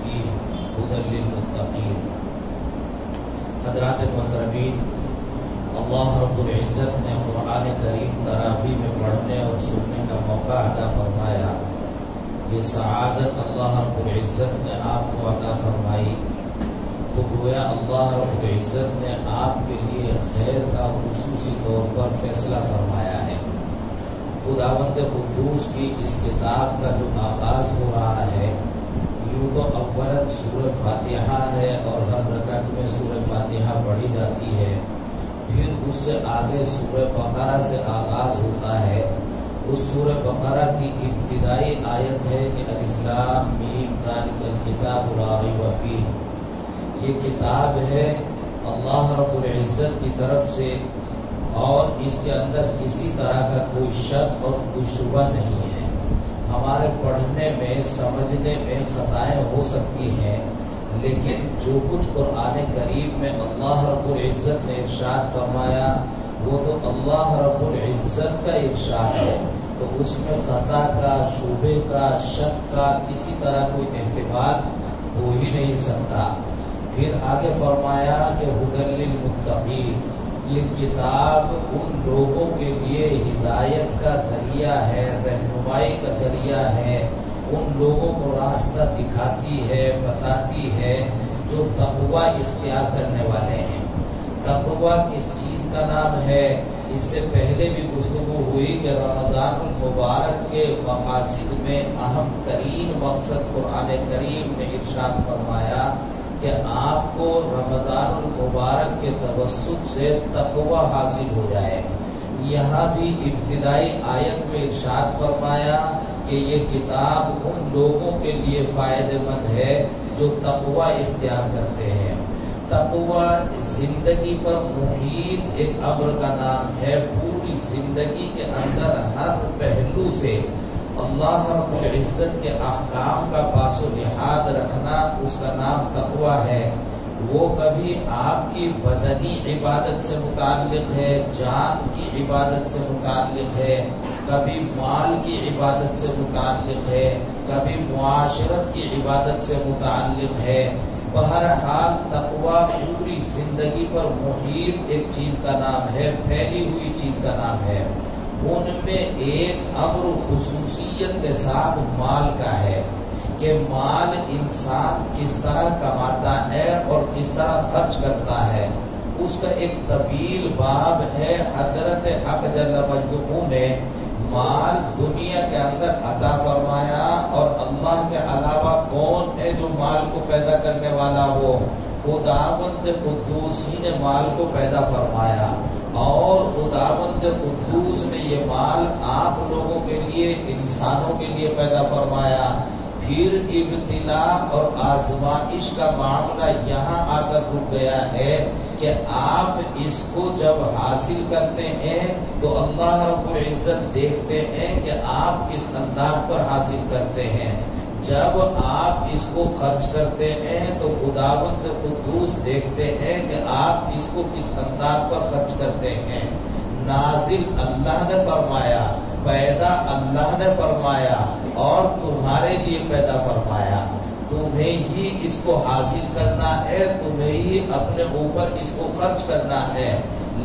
فیہ ھدی للمتقین۔ حضرات محترمین، اللہ رب العزت نے قرآن کریم تراویح میں پڑھنے اور سننے کا موقع عطا فرمایا۔ یہ سعادت اللہ رب العزت نے آپ کو عطا فرمائی، تو گویا اللہ رب العزت نے آپ کے لیے خیر کا خصوصی طور پر فیصلہ فرمایا ہے۔ خداوند قدوس کی اس کتاب کا جو آغاز ہو رہا ہے، یوں تو اولاً سورہ فاتحہ ہے اور ہر رکعت میں سورہ فاتحہ پڑھی جاتی ہے، پھر اس سے آگے سورہ بقرہ سے آغاز ہوتا ہے۔ اس سورہ بقرہ کی ابتدائی آیت ہے کہ الف لام میم ذالک الکتاب لا ریب فیہ۔ یہ کتاب ہے اللہ رب العزت کی طرف سے، اور اس کے اندر کسی طرح کا کوئی شک اور کوئی شبہ نہیں ہے۔ ہمارے پڑھنے میں سمجھنے میں خطائیں ہو سکتی ہیں، لیکن جو کچھ قرآن کریم میں اللہ رب العزت نے ارشاد فرمایا وہ تو اللہ رب العزت کا ارشاد ہے، تو اس میں خطا کا، شبہ کا، شک کا کسی طرح کوئی احتمال ہو ہی نہیں سکتا۔ پھر آگے فرمایا کہ ھدی للمتقین، یہ کتاب ان لوگوں کے لیے ہدایت کا ذریعہ ہے، رہنمائی کا ذریعہ ہے، ان لوگوں کو راستہ دکھاتی ہے، بتاتی ہے جو تقوی اختیار کرنے والے ہیں۔ تقوی کس چیز کا نام ہے؟ اس سے پہلے بھی گفتگو ہوئی کہ رمضان المبارک کے مقاصد میں اہم ترین مقصد قرآن کریم نے ارشاد فرمایا کہ آپ کو رمضان المبارک کے توسط سے تقوی حاصل ہو جائے۔ یہاں بھی ابتدائی آیت میں ارشاد فرمایا کہ یہ کتاب ان لوگوں کے لیے فائدہ مند ہے جو تقوی اختیار کرتے ہیں۔ تقوی زندگی پر محیط ایک امر کا نام ہے۔ پوری زندگی کے اندر ہر پہلو سے اللہ رب العزت کے احکام کا پاس و لحاظ رکھنا، اس کا نام تقوی ہے۔ وہ کبھی آپ کی بدنی عبادت سے متعلق ہے، جان کی عبادت سے متعلق ہے، کبھی مال کی عبادت سے متعلق ہے، کبھی معاشرت کی عبادت سے متعلق ہے۔ بہرحال تقوی پوری زندگی پر محیط ایک چیز کا نام ہے، پھیلی ہوئی چیز کا نام ہے۔ ان میں ایک امر خصوصیت کے ساتھ مال کا ہے کہ مال انسان کس طرح کماتا ہے اور کس طرح خرچ کرتا ہے۔ اس کا ایک طویل باب ہے۔ حضرت حق جل مجدہ نے مال دنیا کے اندر عطا فرمایا، اور اللہ کے علاوہ کون ہے جو مال کو پیدا کرنے والا ہو؟ خداوند قدوس ہی نے مال کو پیدا فرمایا، اور خداوند قدوس نے یہ مال آپ لوگوں کے لیے، انسانوں کے لیے پیدا فرمایا۔ پھر ابتلا اور آزمائش کا معاملہ یہاں آ کر رک گیا ہے کہ آپ اس کو جب حاصل کرتے ہیں تو اللہ رب العزت دیکھتے ہیں کہ آپ کس انداز پر حاصل کرتے ہیں۔ جب آپ اس کو خرچ کرتے ہیں تو خداوند قدوس دیکھتے ہیں کہ آپ اس کو کس انداز پر خرچ کرتے ہیں۔ نازل اللہ نے فرمایا، پیدا اللہ نے فرمایا، اور تمہارے لیے پیدا فرمایا۔ تمہیں ہی اس کو حاصل کرنا ہے، تمہیں ہی اپنے اوپر اس کو خرچ کرنا ہے،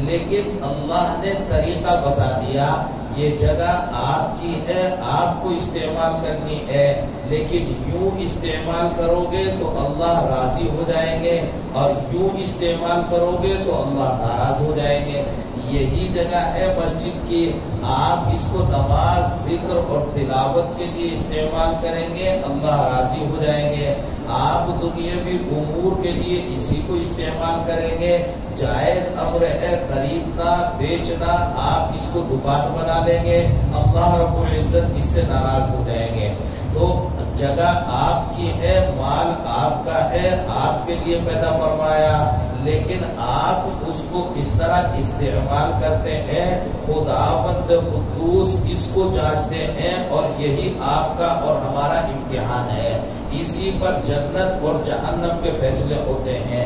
لیکن اللہ نے طریقہ بتا دیا، یہ جگہ آپ کی ہے، آپ کو استعمال کرنی ہے، لیکن یوں استعمال کرو گے تو اللہ راضی ہو جائیں گے، اور یوں استعمال کرو گے تو اللہ ناراض ہو جائیں گے۔ یہی جگہ ہے مسجد کی، آپ اس کو نماز، ذکر اور تلاوت کے لیے استعمال کریں گے، اللہ راضی ہو جائیں گے۔ آپ دنیاوی امور کے لیے اسی کو استعمال کریں گے، جائز امر ہے خریدنا بیچنا، آپ اس کو دکان بنا لیں گے، اللہ رب العزت اس سے ناراض ہو جائیں گے۔ تو جگہ آپ کی ہے، مال آپ کا ہے، آپ کے لیے پیدا فرمایا، لیکن آپ اس کو کس طرح استعمال کرتے ہیں خداوند قدوس اس کو جانچتے ہیں، اور یہی آپ کا اور ہمارا امتحان ہے۔ اسی پر جنت اور جہنم کے فیصلے ہوتے ہیں۔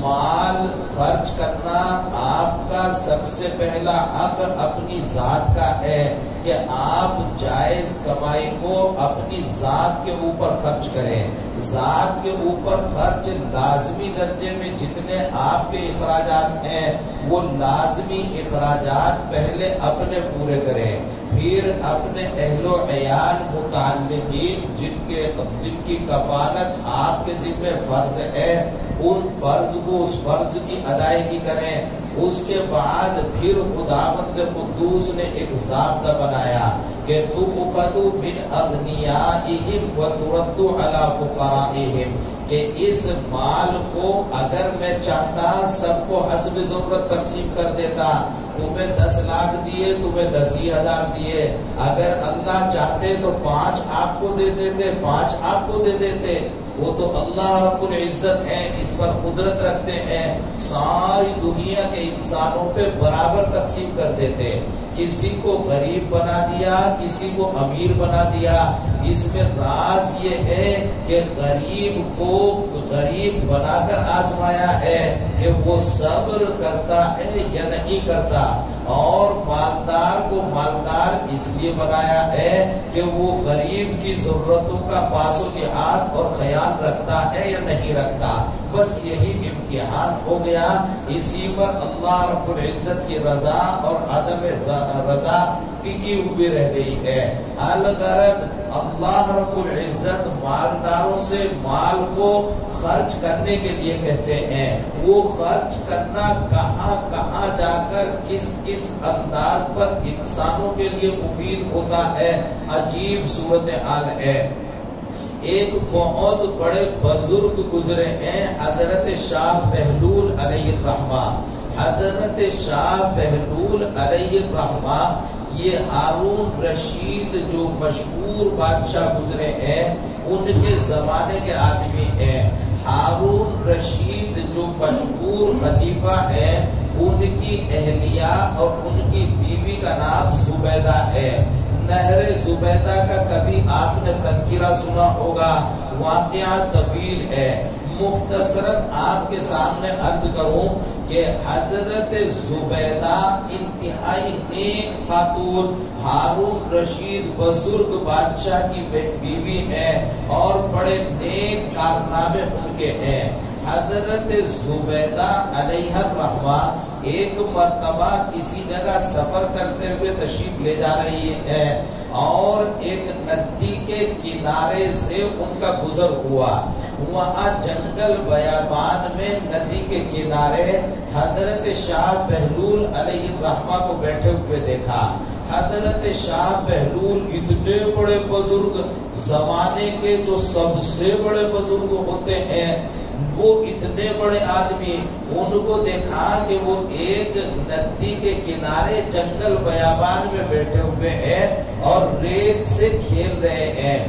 مال خرچ کرنا آپ کا سب سے سے پہلا حق اپنی ذات کا ہے کہ آپ جائز کمائی کو اپنی ذات کے اوپر خرچ کریں. ذات کے اوپر خرچ لازمی درجے میں جتنے آپ کے اخراجات ہیں وہ لازمی اخراجات پہلے اپنے پورے کریں، پھر اپنے اہل و عیال متعلقین جن کی کفالت آپ کے ذمہ فرض ہے ان فرض کو اس فرض کی ادائیگی کریں. اس کے بعد پھر خداوند قدوس نے ایک ضابطہ بنایا کہ تُؤْخَذُ مِنْ أَغْنِيَائِهِمْ وَتُرَدُّ عَلَى فُقَرَائِهِمْ، کہ اس مال کو اگر میں چاہتا سب کو حسب ضرورت تقسیم کر دیتا. تمہیں 10 لاکھ دیے، تمہیں 10,000 دیے. اگر اللہ چاہتے تو 5 آپ کو دے دیتے، 5 آپ کو دے دیتے. وہ تو اللہ رب العزت ہیں، اس پر قدرت رکھتے ہیں، ساری دنیا کے انسانوں پہ برابر تقسیم کر دیتے. کسی کو غریب بنا دیا، کسی کو امیر بنا دیا. اس میں راز یہ ہے کہ غریب کو غریب بنا کر آزمایا ہے کہ وہ صبر کرتا ہے یا نہیں کرتا، اور مالدار کو مالدار اس لیے بنایا ہے کہ وہ غریب کی ضرورتوں کا پاس و لحاظ اور خیال رکھتا ہے یا نہیں رکھتا. بس یہی امتحان ہو گیا. اسی پر اللہ رب العزت کی رضا اور عدم رضا کی ہوئی رہ گئی ہے. الغرض اللہ رب العزت مالداروں سے مال کو خرچ کرنے کے لیے کہتے ہیں. وہ خرچ کرنا کہاں کہاں جا کر کس کس انداز پر انسانوں کے لیے مفید ہوتا ہے، عجیب صورتحال ہے. ایک بہت بڑے بزرگ گزرے ہیں، حضرت شاہ بہلول علیہ الرحمہ. حضرت شاہ بہلول علیہ الرحمہ یہ ہارون رشید جو مشہور بادشاہ گزرے ہیں ان کے زمانے کے آدمی ہیں. ہارون رشید جو مشہور خلیفہ ہیں ان کی اہلیہ اور ان کی بیوی کا نام زبیدہ ہے. نہر زبیدہ کا کبھی آپ نے تذکرہ سنا ہوگا، واقعہ طویل ہے. مختصراً آپ کے سامنے عرض کروں کہ حضرت زبیدہ انتہائی نیک خاتون ہارون رشید بزرگ بادشاہ کی بیوی ہے اور بڑے نیک کارنامے ان کے ہیں. حضرت زبیدہ علیہ الرحمہ ایک مرتبہ کسی جگہ سفر کرتے ہوئے تشریف لے جا رہی ہے اور ایک ندی کے کنارے سے ان کا گزر ہوا. وہاں جنگل بیابان میں ندی کے کنارے حضرت شاہ بہلول علیہ الرحمہ کو بیٹھے ہوئے دیکھا. حضرت شاہ بہلول اتنے بڑے بزرگ، زمانے کے جو سب سے بڑے بزرگ ہوتے ہیں وہ اتنے بڑے آدمی، ان کو دیکھا کہ وہ ایک ندی کے کنارے جنگل بیابان میں بیٹھے ہوئے ہیں اور ریت سے کھیل رہے ہیں.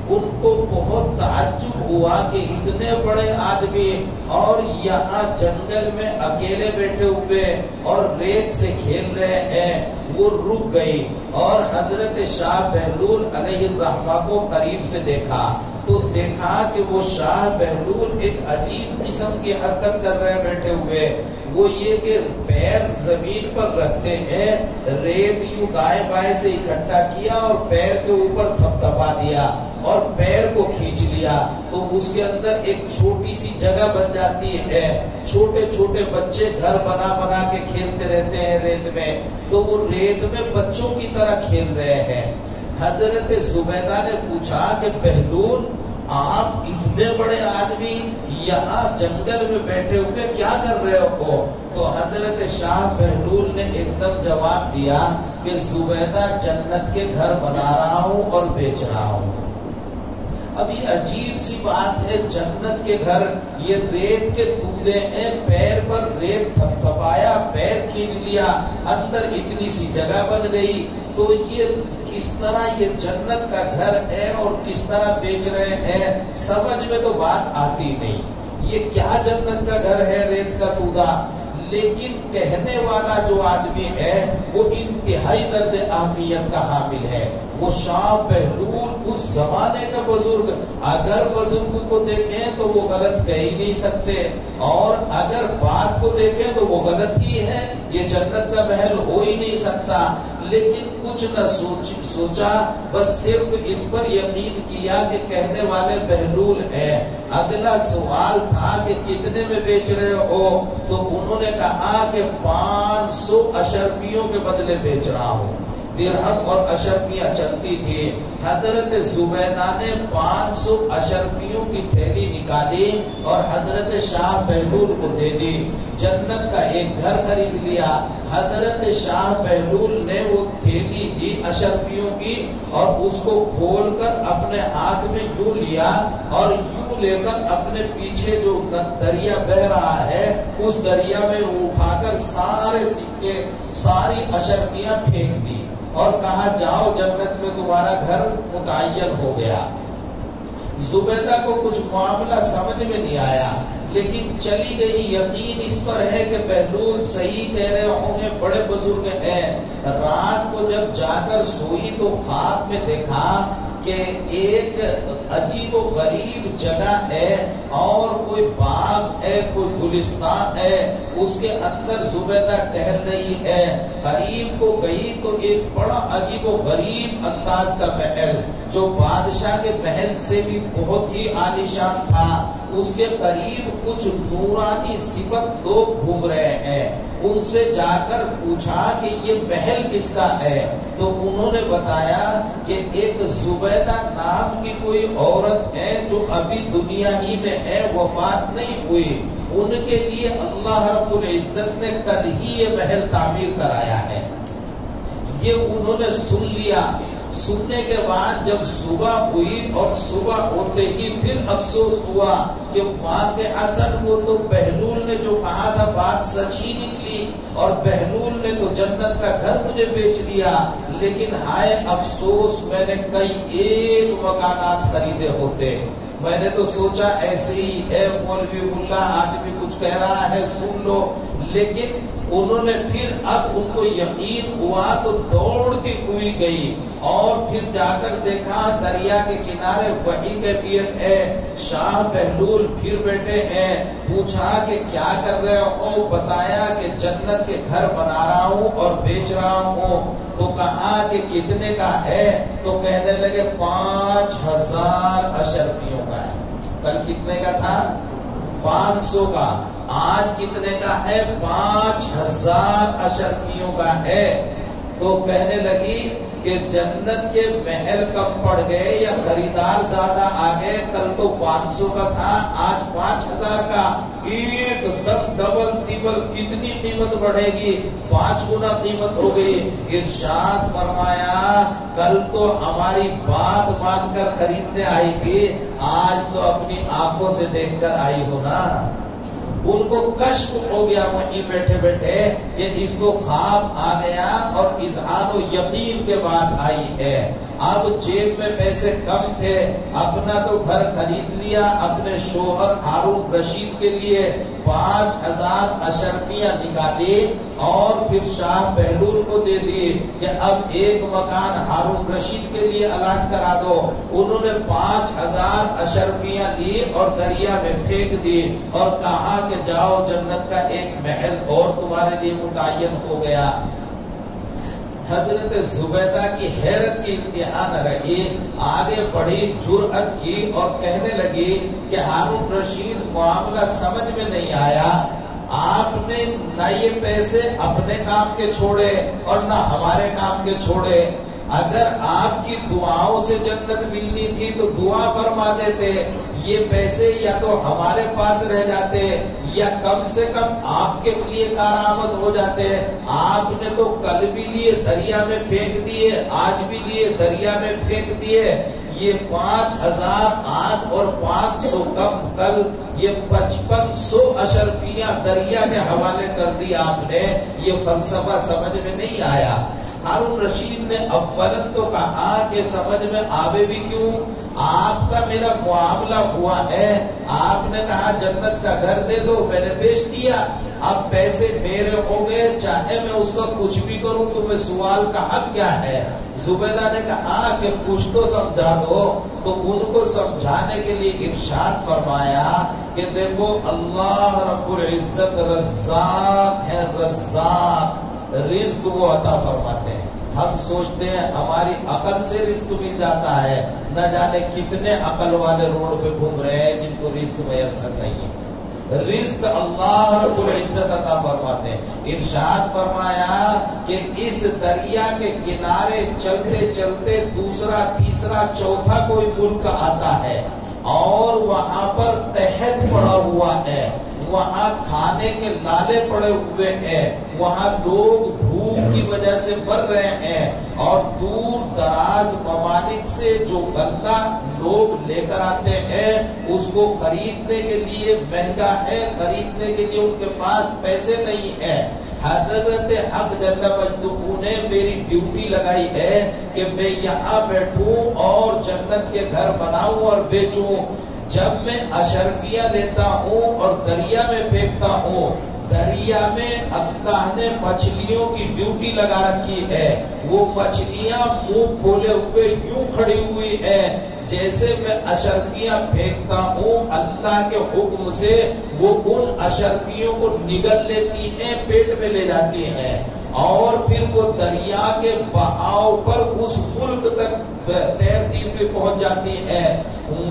ان کو بہت تعجب ہوا کہ اتنے بڑے آدمی اور یہاں جنگل میں اکیلے بیٹھے ہوئے اور ریت سے کھیل رہے ہیں. وہ رک گئی اور حضرت شاہ بہلول علیہ الرحمہ کو قریب سے دیکھا تو دیکھا کہ وہ شاہ بہلول ایک عجیب قسم کی حرکت کر رہے ہیں بیٹھے ہوئے. وہ یہ کہ پیر زمین پر رکھتے ہیں، ریت یوں دائیں بائیں سے اکٹھا کیا اور پیر کے اوپر تھپتھپا دیا اور پیر کو کھینچ لیا تو اس کے اندر ایک چھوٹی سی جگہ بن جاتی ہے. چھوٹے چھوٹے بچے گھر بنا بنا کے کھیلتے رہتے ہیں ریت میں، تو وہ ریت میں بچوں کی طرح کھیل رہے ہیں. حضرت زبیدہ نے پوچھا کہ بہلول آپ اتنے بڑے آدمی یہاں جنگل میں بیٹھے ہوئے کیا کر رہے ہو؟ تو حضرت شاہ بہلول نے ایک دم جواب دیا کہ زبیدہ جنت کے گھر بنا رہا ہوں اور بیچ رہا ہوں. اب یہ عجیب سی بات ہے، جنت کے گھر، یہ ریت کے تودے ہیں، پیر پر ریت تھپتھپایا، پیر کھینچ لیا، اندر اتنی سی جگہ بن گئی. تو یہ کس طرح یہ جنت کا گھر ہے اور کس طرح بیچ رہے ہیں، سمجھ میں تو بات آتی نہیں. یہ کیا جنت کا گھر ہے ریت کا تودا؟ لیکن کہنے والا جو آدمی ہے وہ انتہائی درجے اہمیت کا حامل ہے. وہ شاہ بہلول اس زمانے کا بزرگ، اگر بزرگ کو دیکھیں تو وہ غلط کہہ ہی نہیں سکتے، اور اگر بات کو دیکھیں تو وہ غلط ہی ہے، یہ جنت کا محل ہو ہی نہیں سکتا. لیکن کچھ نہ سوچا، بس صرف اس پر یقین کیا کہ کہنے والے بہلول ہے. اگلا سوال تھا کہ کتنے میں بیچ رہے ہو؟ تو انہوں نے کہا کہ 500 اشرفیوں کے بدلے بیچ رہا ہوں. درہم اور اشرفیاں چلتی تھی. حضرت زبیدہ نے 500 اشرفیوں کی تھیلی نکالی اور حضرت شاہ بہلول کو دے دی. جنت کا ایک گھر خرید لیا. حضرت شاہ بہلول نے وہ تھیلی دی اشرفیوں کی اور اس کو کھول کر اپنے ہاتھ میں یوں لیا اور یوں لے کر اپنے پیچھے جو دریا بہ رہا ہے اس دریا میں اٹھا کر سارے سکے ساری اشرفیاں پھینک دی اور کہا جاؤ جنت میں تمہارا گھر متعین ہو گیا. زبیدہ کو کچھ معاملہ سمجھ میں نہیں آیا لیکن چلی گئی. یقین اس پر ہے کہ بہلول صحیح کہہ رہے ہوں گے، بڑے بزرگ ہیں. رات کو جب جا کر سوئی تو خواب میں دیکھا کہ ایک عجیب و غریب جگہ ہے اور کوئی باغ ہے، کوئی گلستان ہے، اس کے اندر زبیدہ ٹہل رہی ہے. قریب کو گئی تو ایک بڑا عجیب و غریب انداز کا محل جو بادشاہ کے محل سے بھی بہت ہی عالیشان تھا، اس کے قریب کچھ نورانی صفت لوگ گھوم رہے ہیں. ان سے جا کر پوچھا کہ یہ محل کس کا ہے؟ تو انہوں نے بتایا کہ ایک زبیدہ نام کی کوئی عورت ہے جو ابھی دنیا ہی میں ہے، وفات نہیں ہوئی. ان کے لیے اللہ رب العزت نے کل ہی یہ محل تعمیر کرایا ہے. یہ انہوں نے سن لیا. سننے کے بعد جب صبح ہوئی اور صبح ہوتے ہی پھر افسوس ہوا کہ واقعتاً وہ تو بہلول نے جو کہا تھا بات سچ ہی نکلی اور بہلول نے تو جنت کا گھر مجھے بیچ دیا. لیکن ہائے افسوس، میں نے کئی ایک مکانات خریدے ہوتے. میں نے تو سوچا ایسے ہی ہے مولوی اللہ آدمی کچھ کہہ رہا ہے سن لو. لیکن انہوں نے پھر اب ان کو یقین ہوا تو دوڑتی ہوئی گئی اور پھر جا کر دیکھا دریا کے کنارے وہی کیفیت ہے. شاہ بہلول پھر بیٹھے ہیں. پوچھا کہ کیا کر رہے ہو؟ بتایا کہ جنت کے گھر بنا رہا ہوں اور بیچ رہا ہوں. تو کہا کہ کتنے کا ہے؟ تو کہنے لگے 5000 اشرفیوں کا ہے. کل کتنے کا تھا؟ 500 کا. آج کتنے کا ہے؟ 5000 اشرفیوں کا ہے. تو کہنے لگی کہ جنت کے محل کم پڑ گئے یا خریدار زیادہ آ گئے. کل تو 500 کا تھا، آج 5000 کا. ایک دم ڈبل ٹربل کتنی قیمت بڑھے گی؟ 5 گنا قیمت ہو گئی. ارشاد فرمایا کل تو ہماری بات مان کر خریدنے آئی تھی، آج تو اپنی آنکھوں سے دیکھ کر آئی ہو نا. ان کو کشف ہو گیا وہیں بیٹھے بیٹھے کہ اس کو خواب آ گیا اور اذعان و یقین کے بعد آئی ہے. اب جیب میں پیسے کم تھے، اپنا تو گھر خرید لیا. اپنے شوہر ہارون رشید کے لیے 5000 اشرفیاں نکالی اور پھر شاہ بہلول کو دے دی کہ اب ایک مکان ہارون رشید کے لیے الاٹ کرا دو. انہوں نے 5000 اشرفیاں لی اور دریا میں پھینک دی اور کہا کہ جاؤ جنت کا ایک محل اور تمہارے لیے متعین ہو گیا. حضرت زبیدہ کی حیرت کی انتہا نہ رہی، آگے بڑھی، جرأت کی اور کہنے لگی کہ ہارون رشید معاملہ سمجھ میں نہیں آیا. آپ نے نہ یہ پیسے اپنے کام کے چھوڑے اور نہ ہمارے کام کے چھوڑے. اگر آپ کی دعاؤں سے جنت ملنی تھی تو دعا فرما دیتے. یہ پیسے یا تو ہمارے پاس رہ جاتے یا کم سے کم آپ کے لیے کارآمد ہو جاتے. آپ نے تو کل بھی لیے دریا میں پھینک دیے، آج بھی لیے دریا میں پھینک دیے. یہ 5000 آج اور 500 کم کل، یہ 5500 اشرفیاں دریا کے حوالے کر دی آپ نے. یہ فلسفہ سمجھ میں نہیں آیا. ہارون رشید نے اولن تو کہا کہ سمجھ میں آوے بھی کیوں، آپ کا میرا معاملہ ہوا ہے. آپ نے کہا جنت کا گھر دے دو، میں نے بیچ دیا. اب پیسے میرے ہو گئے، چاہے میں اس کا کچھ بھی کروں تو میں سوال کا حق کیا ہے؟ زبیدہ نے کہا کہ کچھ تو سمجھا دو، تو ان کو سمجھانے کے لیے ارشاد فرمایا کہ دیکھو اللہ رب العزت رزاق ہے، رزاق، رزق وہ عطا فرماتے ہیں۔ ہم سوچتے ہیں ہماری عقل سے رزق مل جاتا ہے، نہ جانے کتنے عقل والے روڈ پہ گھوم رہے ہیں جن کو رزق میسر نہیں ہے۔ رزق اللہ رب العزت عطا فرماتے ہیں۔ ارشاد فرمایا کہ اس دریا کے کنارے چلتے چلتے دوسرا تیسرا چوتھا کوئی ملک آتا ہے اور وہاں پر تحت پڑا ہوا ہے، وہاں کھانے کے لالے پڑے ہوئے ہیں، وہاں لوگ بھوک کی وجہ سے مر رہے ہیں، اور دور دراز ممالک سے جو غلہ لوگ لے کر آتے ہیں اس کو خریدنے کے لیے مہنگا ہے، خریدنے کے لیے ان کے پاس پیسے نہیں ہے۔ حضرت حق جل مجدہ نے میری ڈیوٹی لگائی ہے کہ میں یہاں بیٹھوں اور جنت کے گھر بناؤں اور بیچوں۔ جب میں اشرفیہ لیتا ہوں اور دریا میں پھینکتا ہوں، دریا میں اللہ نے مچھلیوں کی ڈیوٹی لگا رکھی ہے، وہ مچھلیاں منہ کھولے ہوئے یوں کھڑی ہوئی ہے، جیسے میں اشرفیہ پھینکتا ہوں اللہ کے حکم سے وہ ان اشرفیوں کو نگل لیتی ہیں، پیٹ میں لے جاتی ہیں، اور پھر وہ دریا کے بہاؤ پر اس ملک تک تیرتی ہوئی پہنچ جاتی ہے۔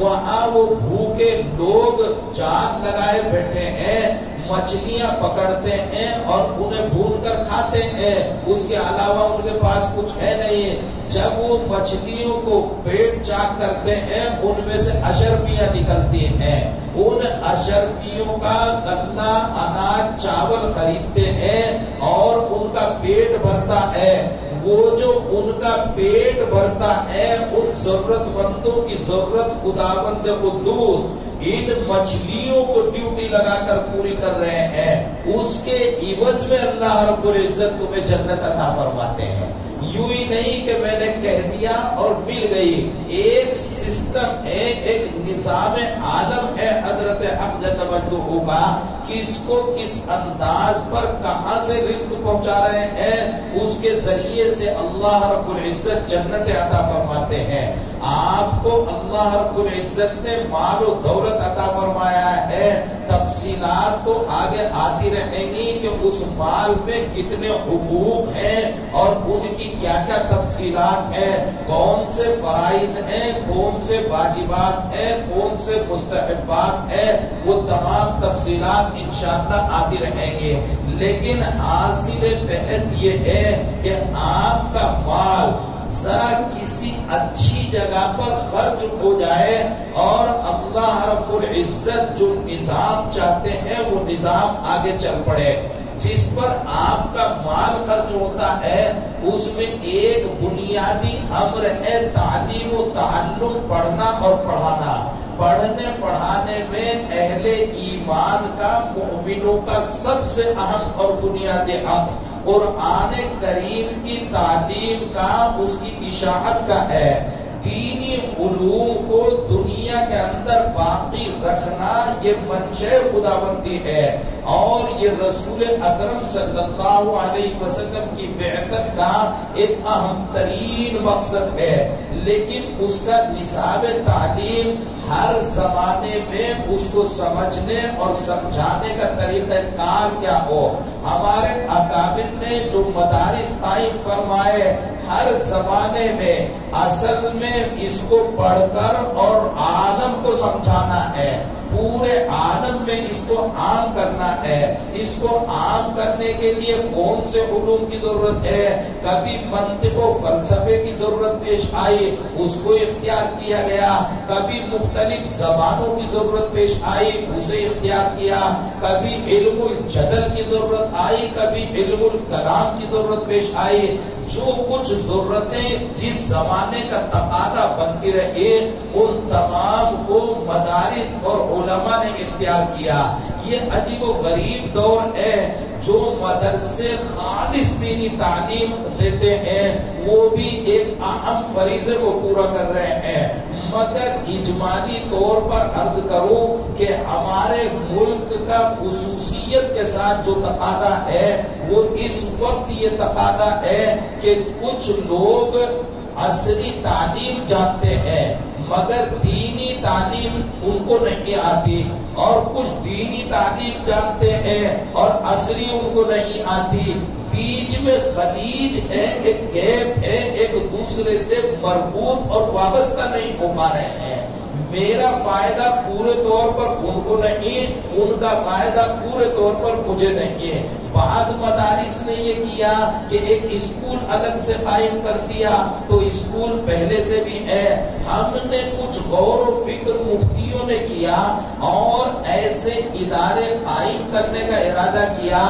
وہاں وہ بھوکے لوگ جال لگائے بیٹھے ہیں، مچھلیاں پکڑتے ہیں اور انہیں بھون کر کھاتے ہیں، اس کے علاوہ ان کے پاس کچھ ہے نہیں۔ جب وہ مچھلیوں کو پیٹ چاک کرتے ہیں ان میں سے اشرفیاں نکلتی ہیں، ان اشرفیوں کا غلہ اناج چاول خریدتے ہیں اور ان کا پیٹ بھرتا ہے۔ وہ جو ان کا پیٹ بھرتا ہے ان ضرورت مندوں کی ضرورت خداوند قدوس ان مچھلیوں کو ڈیوٹی لگا کر پوری کر رہے ہیں، اس کے عوض میں اللہ رب العزت تمہیں جنت عطا فرماتے ہیں۔ یوں ہی نہیں کہ میں نے کہہ دیا اور مل گئی، ایک سسٹم ہے، ایک نظام عالم ہے حضرت حق جل مجدہ کا، کس کو کس انداز پر کہاں سے رزق پہنچا رہے ہیں، اس کے ذریعے سے اللہ رب العزت جنت عطا فرماتے ہیں۔ آپ کو اللہ رب العزت نے مال و دولت عطا فرمایا ہے، تفصیلات تو آگے آتی رہیں گی کہ اس مال میں کتنے حقوق ہیں اور ان کی کیا کیا تفصیلات ہیں، کون سے فرائض ہیں، کون سے واجبات ہیں، کون سے مستحبات ہیں، وہ تمام تفصیلات انشاءاللہ آتی رہیں گے۔ لیکن حاصل بحث یہ ہے کہ آپ کا مال ذرا کسی اچھی جگہ پر خرچ ہو جائے اور اللہ رب العزت جو نظام چاہتے ہیں وہ نظام آگے چل پڑے۔ جس پر آپ کا مال خرچ ہوتا ہے اس میں ایک بنیادی امر ہے تعلیم و تعلم، پڑھنا اور پڑھانا۔ پڑھنے پڑھانے میں اہل ایمان کا، مومنوں کا سب سے اہم اور بنیادی حق قرآن کریم کی تعلیم کا، اس کی اشاعت کا ہے۔ دینی علوم کو دنیا کے اندر باقی رکھنا یہ منشأ خداوندی ہے اور یہ رسول اکرم صلی اللہ علیہ وسلم کی بعثت کا ایک اہم ترین مقصد ہے۔ لیکن اس کا نصاب تعلیم ہر زمانے میں اس کو سمجھنے اور سمجھانے کا طریقہ کار کیا ہو۔ ہمارے اکابر نے جو مدارس قائم فرمائے ہر زمانے میں اصل میں اس کو پڑھ کر اور عالم کو سمجھانا ہے، پورے عالم میں اس کو عام کرنا ہے۔ اس کو عام کرنے کے لیے کون سے علوم کی ضرورت ہے؟ کبھی منطق و فلسفے کی ضرورت پیش آئی، اس کو اختیار کیا گیا۔ کبھی مختلف زبانوں کی ضرورت پیش آئی، اسے اختیار کیا۔ کبھی علم الجدل کی ضرورت آئی، کبھی علم الکلام کی ضرورت پیش آئی۔ جو کچھ ضرورتیں جس زمانے کا تقاضا بنتی رہی ان تمام کو مدارس اور علماء نے اختیار کیا۔ یہ عجیب و غریب دور ہے، جو مدرسے خالص دینی تعلیم دیتے ہیں وہ بھی ایک اہم فریضے کو پورا کر رہے ہیں۔ مگر اجمالی طور پر عرض کروں کہ ہمارے ملک کا خصوصیت کے ساتھ جو تقاضا ہے وہ اس وقت یہ تقاضا ہے کہ کچھ لوگ عصری تعلیم جانتے ہیں مگر دینی تعلیم ان کو نہیں آتی، اور کچھ دینی تعلیم جانتے ہیں اور عصری ان کو نہیں آتی، بیچ میں خلیج ہے، ایک گیپ ہے، ایک دوسرے سے مربوط اور وابستہ نہیں ہو پا رہے ہیں۔ میرا فائدہ پورے طور پر ان کو نہیں، ان کا فائدہ پورے طور پر مجھے نہیں ہے۔ بعض مدارس نے یہ کیا کہ ایک اسکول الگ سے قائم کر دیا، تو اسکول پہلے سے بھی ہے۔ ہم نے کچھ غور و فکر مفتیوں نے کیا اور ایسے ادارے قائم کرنے کا ارادہ کیا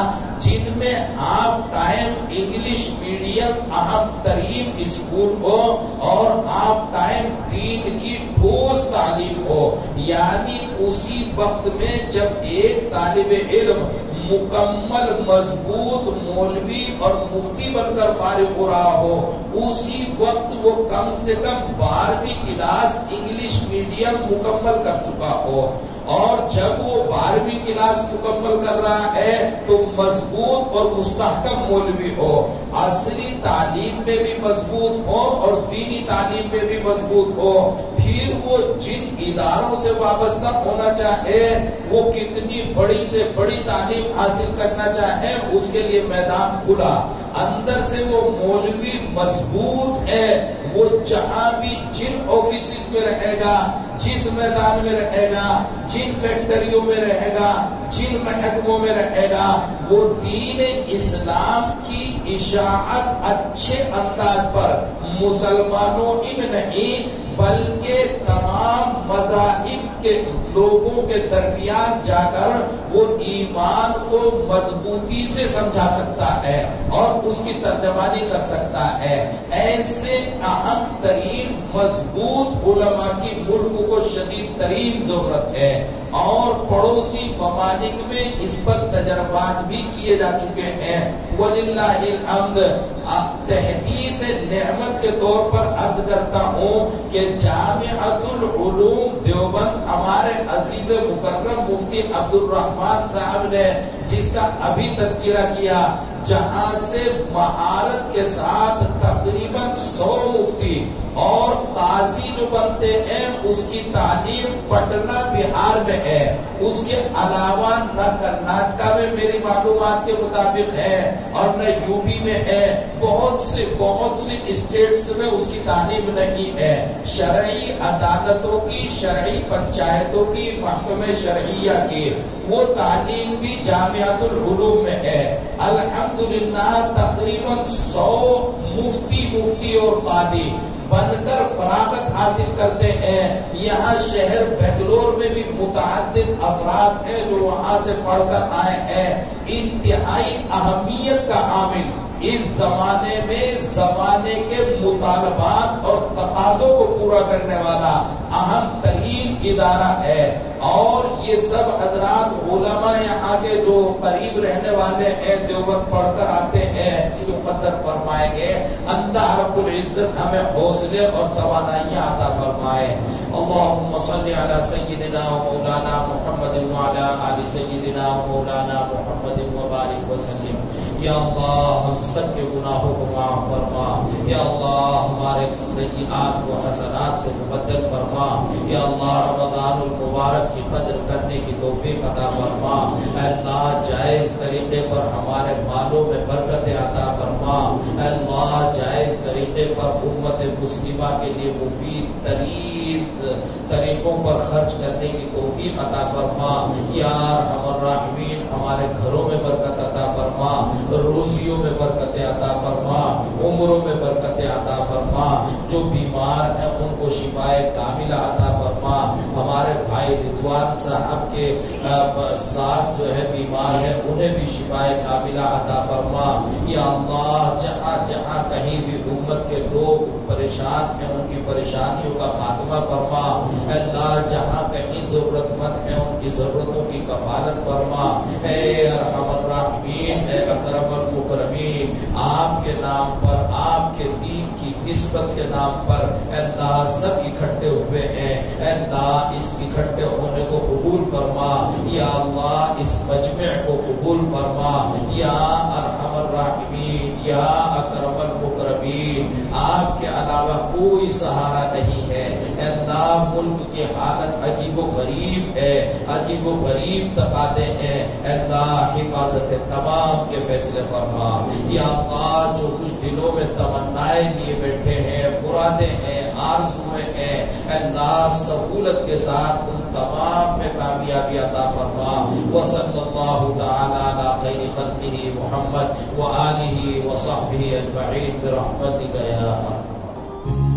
جن میں ہاف ٹائم انگلش میڈیم اہم ترین اسکول ہو اور ہاف ٹائم دین کی ٹھوس تعلیم ہو، یعنی اسی وقت میں جب ایک طالب علم مکمل مضبوط مولوی اور مفتی بن کر فارغ ہو رہا ہو، اسی وقت وہ کم سے کم 12ویں کلاس انگلش میڈیم مکمل کر چکا ہو، اور جب وہ 12ویں کلاس مکمل کر رہا ہے تو مضبوط اور مستحکم مولوی ہو، عصری تعلیم میں بھی مضبوط ہو اور دینی تعلیم میں بھی مضبوط ہو۔ پھر وہ جن اداروں سے وابستہ ہونا چاہے، وہ کتنی بڑی سے بڑی تعلیم حاصل کرنا چاہے، اس کے لیے میدان کھلا۔ اندر سے وہ مولوی مضبوط ہے، وہ جہاں بھی جن آفیسز میں رہے گا، جس میدان میں رہے گا، جن فیکٹریوں میں رہے گا، جن محکموں میں رہے گا، وہ دین اسلام کی اشاعت اچھے انداز پر مسلمانوں ہی میں نہیں بلکہ تمام مذاہب کے لوگوں کے درمیان جا کر وہ ایمان کو مضبوطی سے سمجھا سکتا ہے اور اس کی ترجمانی کر سکتا ہے۔ ایسے اہم ترین مضبوط علماء کی ملک کو شدید ترین ضرورت ہے، اور پڑوسی ممالک میں اس پر تجربات بھی کیے جا چکے ہیں۔ وَلِلَّهِ الْحَمْدِ۔ تحدیث نعمت کے طور پر عرض کرتا ہوں کہ جامعۃ العلوم دیوبند ہمارے عزیز مکرم مفتی عبد الرحمن صاحب نے جس کا ابھی تذکرہ کیا، جہاں سے مہارت کے ساتھ تقریباً 100 مفتی اور قاضی جو بنتے ہیں اس کی تعلیم پٹنہ بہار میں ہے، اس کے علاوہ نہ کرناٹکا میں میری معلومات کے مطابق ہے اور نہ یو پی میں ہے، بہت سی اسٹیٹس میں اس کی تعلیم نہیں ہے۔ شرعی عدالتوں کی، شرعی پنچایتوں کی، محکمہ شرعیہ کی وہ تعلیم بھی جامعۃ العلوم میں ہے۔ الحمدللہ تقریباً 100 مفتی اور قاضی بن کر فراغت حاصل کرتے ہیں۔ یہاں شہر بنگلور میں بھی متعدد افراد ہیں جو وہاں سے پڑھ کر آئے ہیں۔ انتہائی اہمیت کا عامل اس زمانے میں زمانے کے مطالبات اور تقاضوں کو پورا کرنے والا اہم ترین ادارہ ہے، اور یہ سب حضرات علماء یہاں کے جو قریب رہنے والے ہیں، دیوبند پڑھ کر آتے ہیں، جو قدر فرمائیں گے۔ اللہ رب العزت ہمیں حوصلے اور توانائیاں عطا فرمائے۔ اللہم صلی علی سیدنا و مولانا محمد وعلی آل سیدنا و مولانا محمد وبارک وسلم۔ یا اللہ ہم سب کے گناہوں کو معاف فرما، یا اللہ ہمارے سیئات و حسنات سے مبدل فرما، یا اللہ رمضان المبارک کی قدر کرنے کی توفیق عطا فرما۔ اے اللہ جائز طریقے پر ہمارے مالوں میں برکت عطا فرما۔ اے اللہ جائز طریقے پر امت مسلمہ کے لیے مفید ترین طریقوں پر خرچ کرنے کی توفیق عطا فرما۔ یا ارحم الراحمین ہمارے گھروں میں برکت عطا فرما، روزیوں میں برکت عطا فرما، عمروں میں برکت عطا فرما۔ جو بیمار ہیں ان کو شفائے کاملہ عطا فرما۔ ہمارے بھائی رضوان صاحب کے ساس جو ہے بیمار ہے، انہیں بھی شفائے کاملہ عطا فرما۔ یا اللہ جہاں جہاں کہیں بھی امت کے لوگ پریشان ہیں ان کی پریشانیوں کا خاتمہ فرما۔ اللہ جہاں کہیں ضرورت مند ہیں ان کی ضرورتوں کی کفالت فرما۔ اے ارحم الراحمین الراحمین، اے اکرم المکرمین، آپ کے نام پر، آپ کے دین کی نسبت کے نام پر اے اللہ سب اکٹھے ہوئے ہیں، اے اللہ اس اکٹھے ہونے کو قبول فرما، یا اللہ اس مجمع کو قبول فرما، یا ارحم الراحمین، یا اکرم المکرمین، آپ کے علاوہ کوئی سہارا نہیں ہے۔ اے اللہ ملک کی حالت عجیب و غریب ہے، عجیب و غریب تقاضے ہیں، اے اللہ حفاظت تمام کے فیصلے فرما، یا اللہ جو کچھ دلوں میں تمنائیں لیے بیٹھے ہیں، مرادیں ہیں، آرزویں ہیں، اے اللہ سہولت کے ساتھ ان تمام میں کامیابی عطا فرما۔ وصلی اللہ تعالی علی خیر خلقہ محمد وآلہ وصحبہ اجمعین برحمتک یا ارحم۔